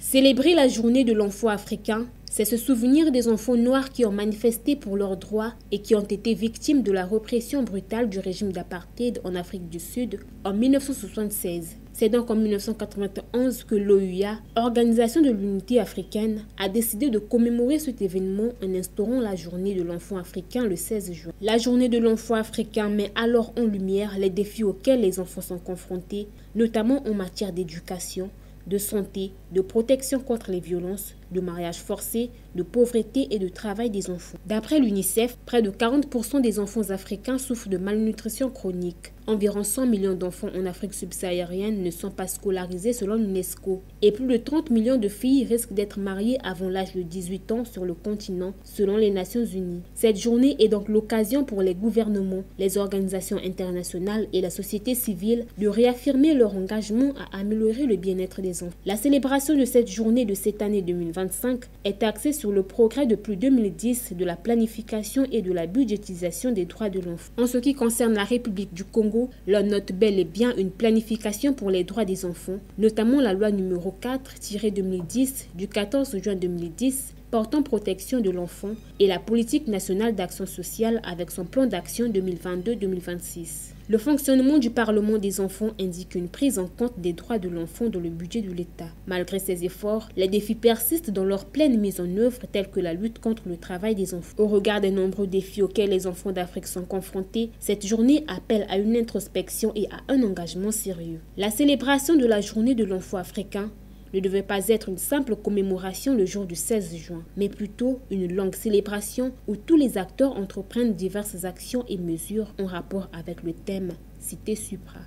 Célébrer la journée de l'enfant africain, c'est se souvenir des enfants noirs qui ont manifesté pour leurs droits et qui ont été victimes de la répression brutale du régime d'apartheid en Afrique du Sud en 1976. C'est donc en 1991 que l'OUA, Organisation de l'Unité africaine, a décidé de commémorer cet événement en instaurant la journée de l'enfant africain le 16 juin. La journée de l'enfant africain met alors en lumière les défis auxquels les enfants sont confrontés, notamment en matière d'éducation, de santé, de protection contre les violences, de mariage forcé, de pauvreté et de travail des enfants. D'après l'UNICEF, près de 40% des enfants africains souffrent de malnutrition chronique. Environ 100 millions d'enfants en Afrique subsaharienne ne sont pas scolarisés selon l'UNESCO. Et plus de 30 millions de filles risquent d'être mariées avant l'âge de 18 ans sur le continent, selon les Nations Unies. Cette journée est donc l'occasion pour les gouvernements, les organisations internationales et la société civile de réaffirmer leur engagement à améliorer le bien-être des enfants. La célébration de cette journée de cette année 2025 est axée sur le progrès depuis 2010 de la planification et de la budgétisation des droits de l'enfant. En ce qui concerne la République du Congo, l'on note bel et bien une planification pour les droits des enfants, notamment la loi numéro 4-2010 du 14 juin 2010 portant protection de l'enfant et la politique nationale d'action sociale avec son plan d'action 2022-2026. Le fonctionnement du Parlement des enfants indique une prise en compte des droits de l'enfant dans le budget de l'État. Malgré ces efforts, les défis persistent dans leur pleine mise en œuvre tels que la lutte contre le travail des enfants. Au regard des nombreux défis auxquels les enfants d'Afrique sont confrontés, cette journée appelle à une introspection et à un engagement sérieux. La célébration de la journée de l'enfant africain ne devait pas être une simple commémoration le jour du 16 juin, mais plutôt une longue célébration où tous les acteurs entreprennent diverses actions et mesures en rapport avec le thème cité supra.